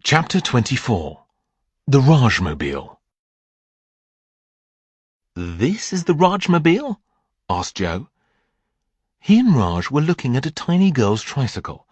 Chapter 24. The Rajmobile. "This is the Rajmobile?" asked Joe. He and Raj were looking at a tiny girl's tricycle.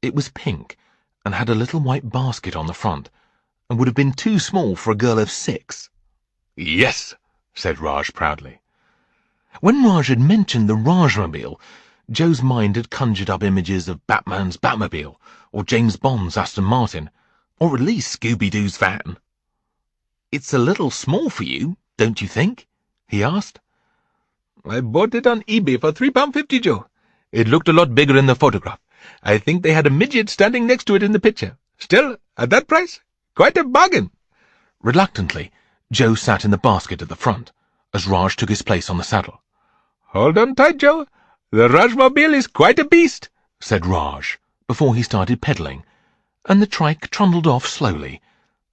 It was pink and had a little white basket on the front and would have been too small for a girl of 6. "Yes," said Raj proudly. When Raj had mentioned the Rajmobile, Joe's mind had conjured up images of Batman's Batmobile or James Bond's Aston Martin, or at least Scooby-Doo's van. "It's a little small for you, don't you think?" he asked. "I bought it on eBay for £3.50, Joe. It looked a lot bigger in the photograph. I think they had a midget standing next to it in the picture. Still, at that price, quite a bargain." Reluctantly, Joe sat in the basket at the front, as Raj took his place on the saddle. "Hold on tight, Joe. The Rajmobile is quite a beast," said Raj, before he started pedalling, and the trike trundled off slowly,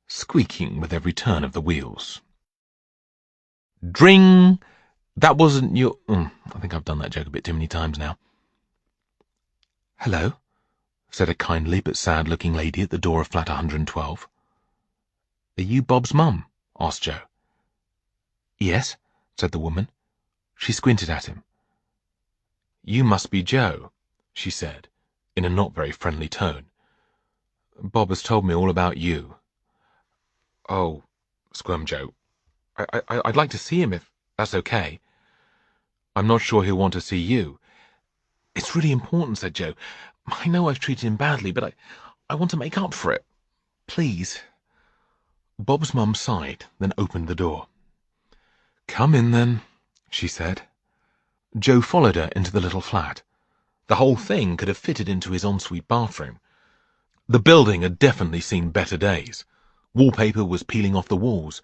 squeaking with every turn of the wheels. Dring! That wasn't your... I think I've done that joke a bit too many times now. "Hello," said a kindly but sad-looking lady at the door of flat 112. "Are you Bob's mum?" asked Joe. "Yes," said the woman. She squinted at him. "You must be Joe," she said, in a not very friendly tone. "Bob has told me all about you." "Oh," squirmed Joe. I'd like to see him if that's okay." "I'm not sure he'll want to see you." "It's really important," said Joe. "I know I've treated him badly, but I want to make up for it. Please." Bob's mum sighed, then opened the door. "Come in, then," she said. Joe followed her into the little flat. The whole thing could have fitted into his ensuite bathroom. The building had definitely seen better days. Wallpaper was peeling off the walls,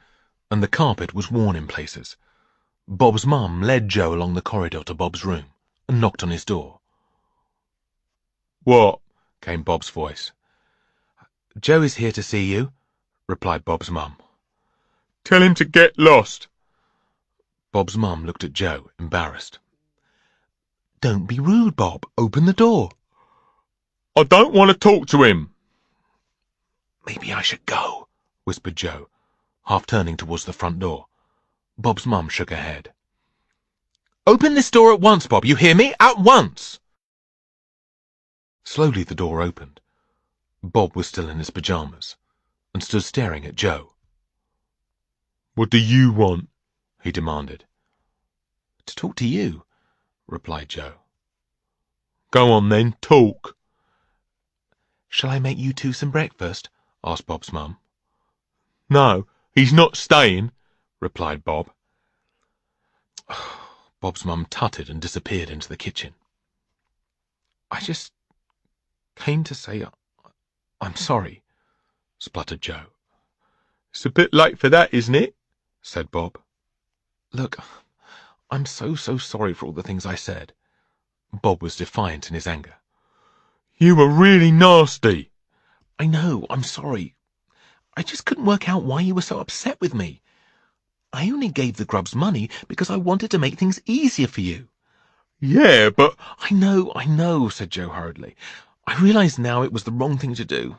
and the carpet was worn in places. Bob's mum led Joe along the corridor to Bob's room and knocked on his door. "What?" came Bob's voice. "Joe is here to see you," replied Bob's mum. "Tell him to get lost." Bob's mum looked at Joe, embarrassed. "Don't be rude, Bob. Open the door." "I don't want to talk to him." "Maybe I should go," whispered Joe, half turning towards the front door. Bob's mum shook her head. "Open this door at once, Bob. You hear me? At once!" Slowly the door opened. Bob was still in his pyjamas and stood staring at Joe. "What do you want?" he demanded. "To talk to you," replied Joe. "Go on then, talk." "Shall I make you two some breakfast?" asked Bob's mum. "No, he's not staying," replied Bob. Bob's mum tutted and disappeared into the kitchen. "I just came to say I'm sorry," spluttered Joe. "It's a bit late for that, isn't it?" said Bob. "Look, I'm so sorry for all the things I said." Bob was defiant in his anger. "You were really nasty." "I know, I'm sorry. I just couldn't work out why you were so upset with me. I only gave the grubs money because I wanted to make things easier for you." "Yeah, but—" I know," said Joe hurriedly. "I realize now it was the wrong thing to do.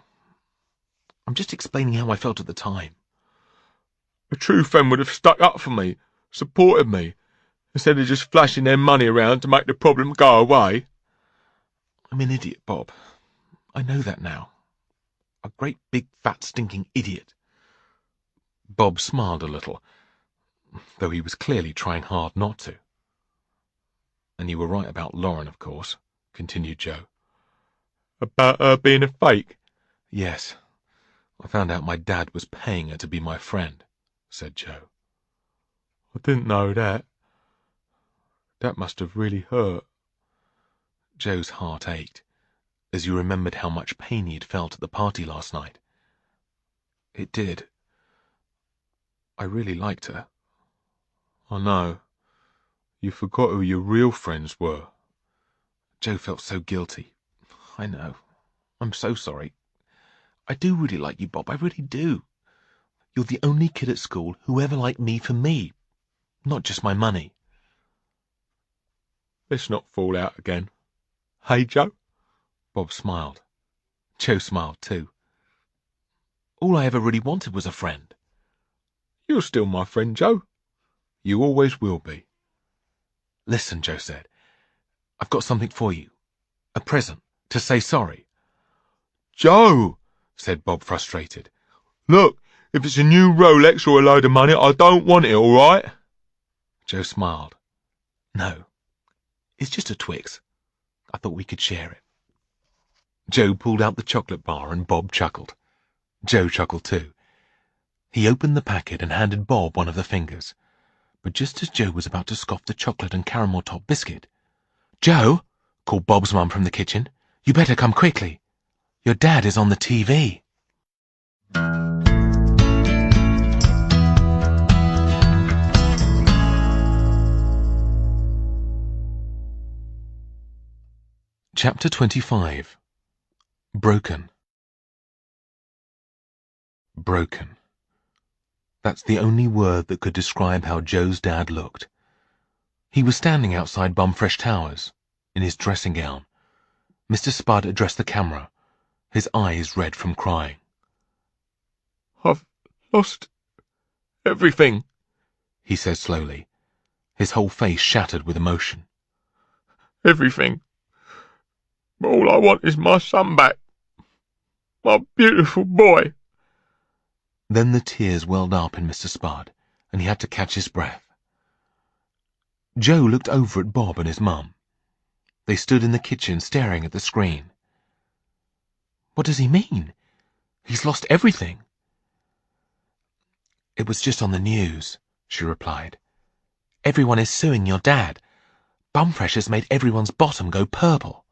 I'm just explaining how I felt at the time." "A true friend would have stuck up for me, supported me, instead of just flashing their money around to make the problem go away." "I'm an idiot, Bob. I know that now. A great big fat stinking idiot." Bob smiled a little, though he was clearly trying hard not to. "And you were right about Lauren, of course," continued Joe. "About her being a fake?" "Yes. I found out my dad was paying her to be my friend," said Joe. "I didn't know that. That must have really hurt." Joe's heart ached, as he remembered how much pain he had felt at the party last night. "It did. I really liked her." "I know. You forgot who your real friends were." Joe felt so guilty. "I know. I'm so sorry. I do really like you, Bob. I really do. You're the only kid at school who ever liked me for me, not just my money." "Let's not fall out again. Hey, Joe?" Bob smiled. Joe smiled too. All I ever really wanted was a friend." "You're still my friend, Joe. You always will be." "Listen," Joe said. "I've got something for you. A present, to say sorry." "Joe," said Bob, frustrated. "Look, if it's a new Rolex or a load of money, I don't want it, all right?" Joe smiled. "No, it's just a Twix. I thought we could share it." Joe pulled out the chocolate bar and Bob chuckled. Joe chuckled too. He opened the packet and handed Bob one of the fingers. But just as Joe was about to scoff the chocolate and caramel top biscuit, "Joe," called Bob's mum from the kitchen, "you better come quickly. Your dad is on the TV." Chapter 25. Broken. Broken. That's the only word that could describe how Joe's dad looked. He was standing outside Bumfresh Towers, in his dressing gown. Mr. Spud addressed the camera, his eyes red from crying. "I've lost everything," he said slowly, his whole face shattered with emotion. "Everything. But all I want is my son back. My beautiful boy." Then the tears welled up in Mr. Spud, and he had to catch his breath. Joe looked over at Bob and his mum. They stood in the kitchen staring at the screen. "What does he mean? He's lost everything." "It was just on the news," she replied. "Everyone is suing your dad. Bumfresh has made everyone's bottom go purple."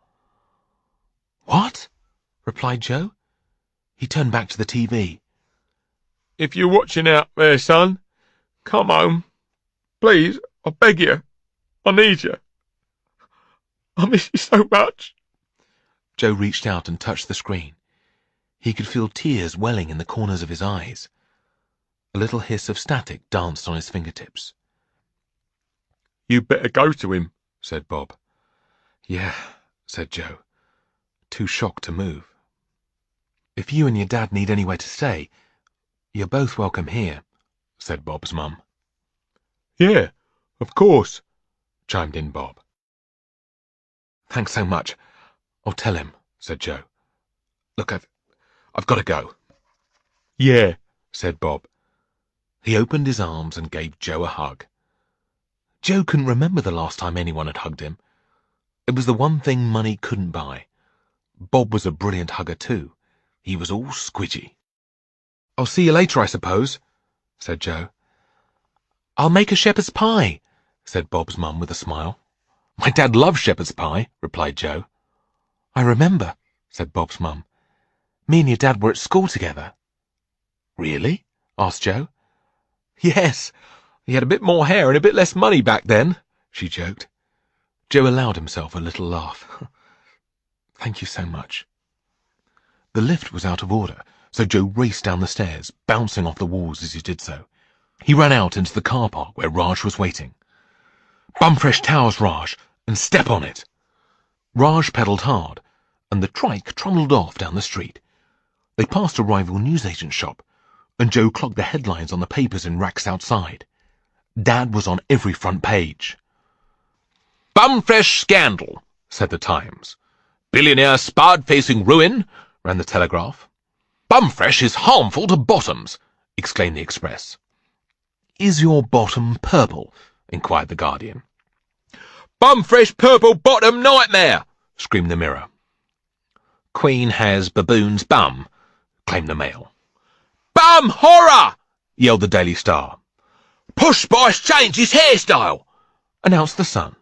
"What?" replied Joe. He turned back to the TV. "If you're watching out there, son, come home. Please, I beg you. I need you. I miss you so much." Joe reached out and touched the screen. He could feel tears welling in the corners of his eyes. A little hiss of static danced on his fingertips. "You'd better go to him," said Bob. "Yeah," said Joe, too shocked to move. "If you and your dad need anywhere to stay, you're both welcome here," said Bob's mum. "Yeah, of course," chimed in Bob. "Thanks so much. I'll tell him," said Joe. "Look, I've got to go." "Yeah," said Bob. He opened his arms and gave Joe a hug. Joe couldn't remember the last time anyone had hugged him. It was the one thing money couldn't buy. Bob was a brilliant hugger too. He was all squidgy. "I'll see you later, I suppose," said Joe. "I'll make a shepherd's pie," said Bob's mum with a smile. "My dad loves shepherd's pie," replied Joe. "I remember," said Bob's mum. "Me and your dad were at school together." "Really?" asked Joe. "Yes. He had a bit more hair and a bit less money back then," she joked. Joe allowed himself a little laugh. "Thank you so much." The lift was out of order, so Joe raced down the stairs, bouncing off the walls as he did so. He ran out into the car park where Raj was waiting. "Bumfresh Towers, Raj, and step on it." Raj pedalled hard, and the trike trundled off down the street. They passed a rival newsagent shop, and Joe clocked the headlines on the papers in racks outside. Dad was on every front page. "Bumfresh scandal," said the Times. "Billionaire Spud facing ruin," ran the Telegraph. "Bumfresh is harmful to bottoms," exclaimed the Express. "Is your bottom purple?" inquired the Guardian. "Bumfresh purple bottom nightmare," screamed the Mirror. "Queen has baboon's bum," claimed the Mail. "Bum horror," yelled the Daily Star. "Push Spice changed his hairstyle," announced the Sun.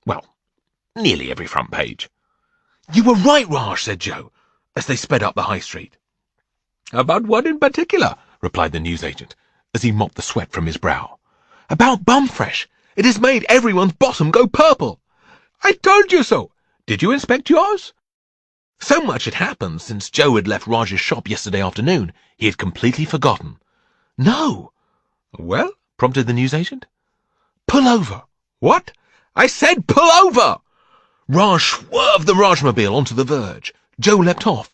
Well, nearly every front page. "You were right, Raj," said Joe, as they sped up the high street. "About what in particular?" replied the newsagent, as he mopped the sweat from his brow. "About Bumfresh. It has made everyone's bottom go purple." "I told you so. Did you inspect yours?" So much had happened since Joe had left Raj's shop yesterday afternoon, he had completely forgotten. "No." "Well?" prompted the newsagent. "Pull over." "What?" "I said pull over." Raj swerved the Rajmobile onto the verge. Joe leapt off,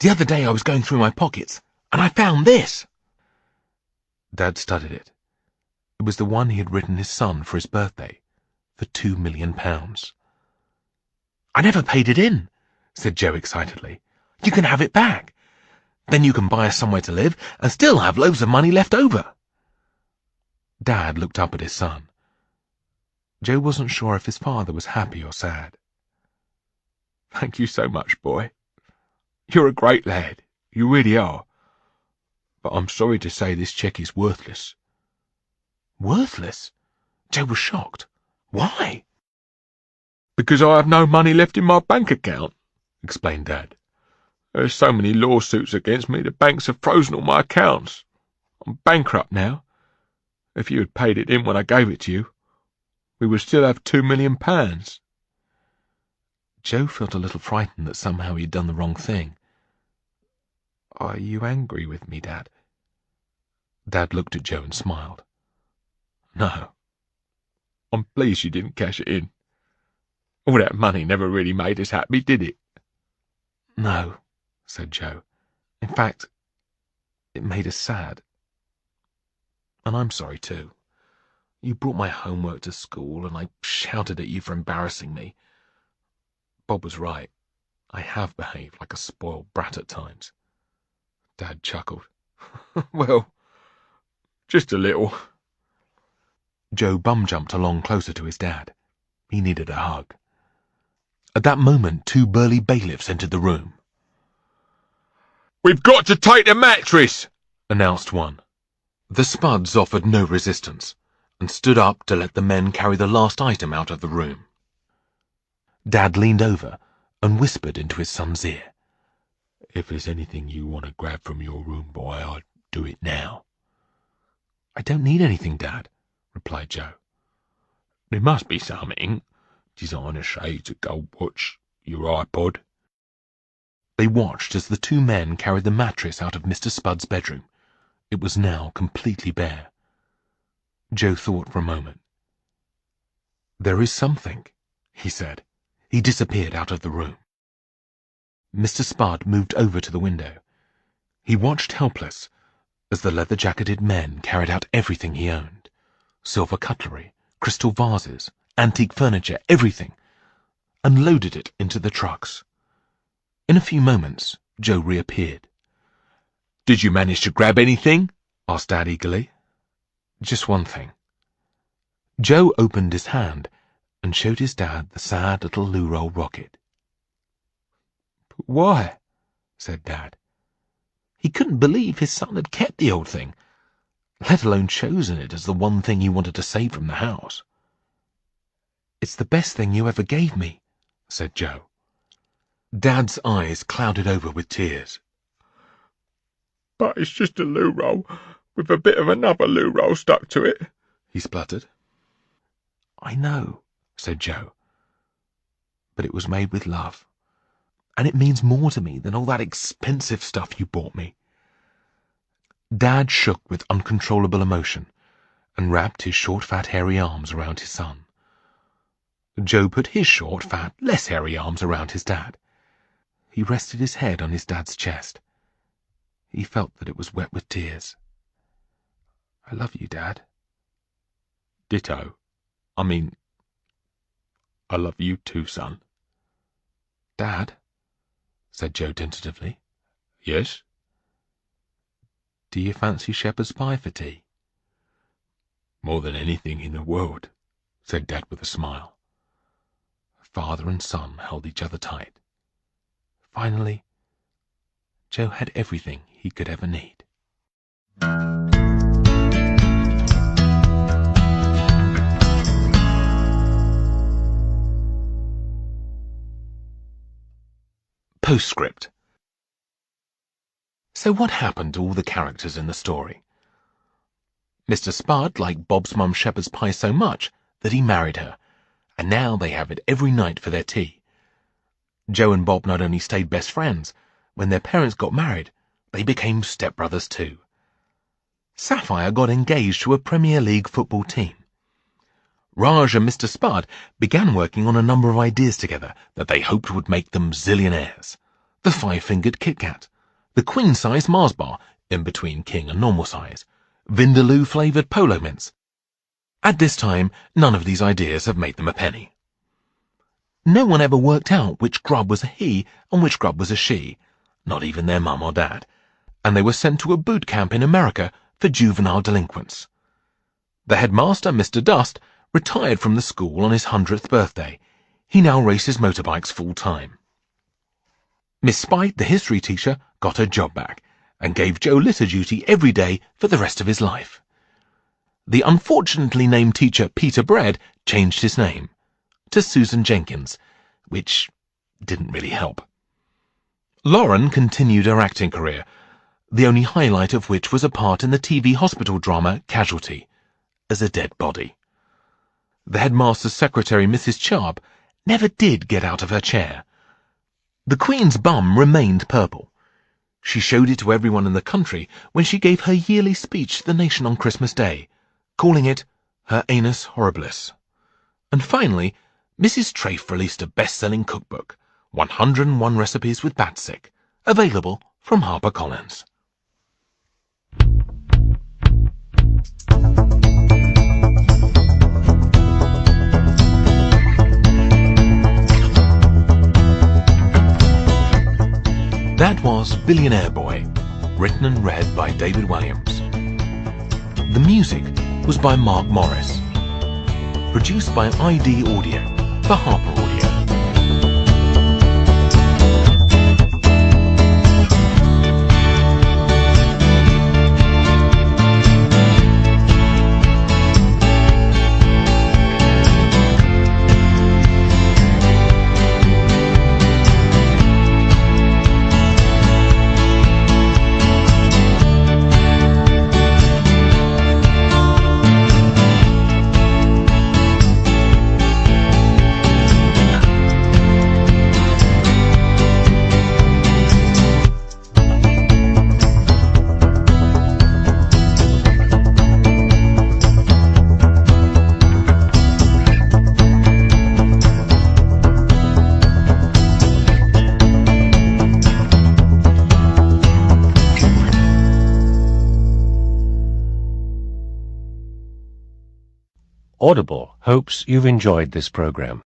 The other day I was going through my pockets, and I found this." Dad studied it. It was the one he had written his son for his birthday, for £2 million. "I never paid it in," said Joe excitedly. "You can have it back. Then you can buy us somewhere to live and still have loads of money left over." Dad looked up at his son. Joe wasn't sure if his father was happy or sad. "Thank you so much, boy. You're a great lad. You really are. But I'm sorry to say this cheque is worthless." "Worthless?" Joe was shocked. "Why?" "Because I have no money left in my bank account," explained Dad. "There's so many lawsuits against me, the banks have frozen all my accounts. I'm bankrupt now. If you had paid it in when I gave it to you, we would still have £2 million. Joe felt a little frightened that somehow he had done the wrong thing. "Are you angry with me, Dad?" Dad looked at Joe and smiled. "No. I'm pleased you didn't cash it in. All that money never really made us happy, did it?" "No," said Joe. "In fact, it made us sad. And I'm sorry too. You brought my homework to school, and I shouted at you for embarrassing me. Bob was right. I have behaved like a spoiled brat at times." Dad chuckled. "Well, just a little." Joe bum-jumped along closer to his dad. He needed a hug. At that moment, 2 burly bailiffs entered the room. "We've got to take the mattress," announced one. The Spuds offered no resistance, and stood up to let the men carry the last item out of the room. Dad leaned over and whispered into his son's ear. "If there's anything you want to grab from your room, boy, I'd do it now." "I don't need anything, Dad," replied Joe. "There must be something. Designer shades, a gold watch, your iPod." They watched as the 2 men carried the mattress out of Mr. Spud's bedroom. It was now completely bare. Joe thought for a moment. "There is something," he said. He disappeared out of the room. Mr. Spud moved over to the window. He watched helpless as the leather-jacketed men carried out everything he owned. Silver cutlery, crystal vases, antique furniture, everything, and loaded it into the trucks. In a few moments, Joe reappeared. "Did you manage to grab anything?" asked Dad eagerly. "Just one thing." Joe opened his hand and showed his dad the sad little loo-roll rocket. "But why?" said Dad. He couldn't believe his son had kept the old thing, let alone chosen it as the one thing he wanted to save from the house. "It's the best thing you ever gave me," said Joe. Dad's eyes clouded over with tears. "But it's just a loo-roll with a bit of another loo-roll stuck to it," he spluttered. "I know," said Joe, "but it was made with love, and it means more to me than all that expensive stuff you bought me." Dad shook with uncontrollable emotion and wrapped his short, fat, hairy arms around his son. Joe put his short, fat, less hairy arms around his dad. He rested his head on his dad's chest. He felt that it was wet with tears. "I love you, Dad." "Ditto. I mean, I love you too, son." "Dad," said Joe tentatively. "Yes?" "Do you fancy shepherd's pie for tea?" "More than anything in the world," said Dad with a smile. Father and son held each other tight. Finally, Joe had everything he could ever need. Postscript. So what happened to all the characters in the story? Mr. Spud liked Bob's mum shepherd's pie so much that he married her, and now they have it every night for their tea. Joe and Bob not only stayed best friends, when their parents got married, they became stepbrothers too. Sapphire got engaged to a Premier League football team. Raj and Mr. Spud began working on a number of ideas together that they hoped would make them zillionaires. The 5-fingered Kit Kat, the queen-size Mars bar in between king and normal size, Vindaloo-flavoured Polo Mints. At this time, none of these ideas have made them a penny. No one ever worked out which grub was a he and which grub was a she, not even their mum or dad, and they were sent to a boot camp in America for juvenile delinquents. The headmaster, Mr. Dust, retired from the school on his 100th birthday. He now races motorbikes full-time. Miss Spite, the history teacher, got her job back and gave Joe litter duty every day for the rest of his life. The unfortunately named teacher Peter Bread changed his name to Susan Jenkins, which didn't really help. Lauren continued her acting career, the only highlight of which was a part in the TV hospital drama Casualty, as a dead body. The headmaster's secretary, Mrs. Sharp, never did get out of her chair. The Queen's bum remained purple. She showed it to everyone in the country when she gave her yearly speech to the nation on Christmas Day, calling it her anus horribilis. And finally, Mrs. Trafe released a best-selling cookbook, 101 Recipes with Batsick, available from HarperCollins. That was Billionaire Boy, written and read by David Walliams. The music was by Mark Morris. Produced by ID Audio for Harper Audio. Audible hopes you've enjoyed this program.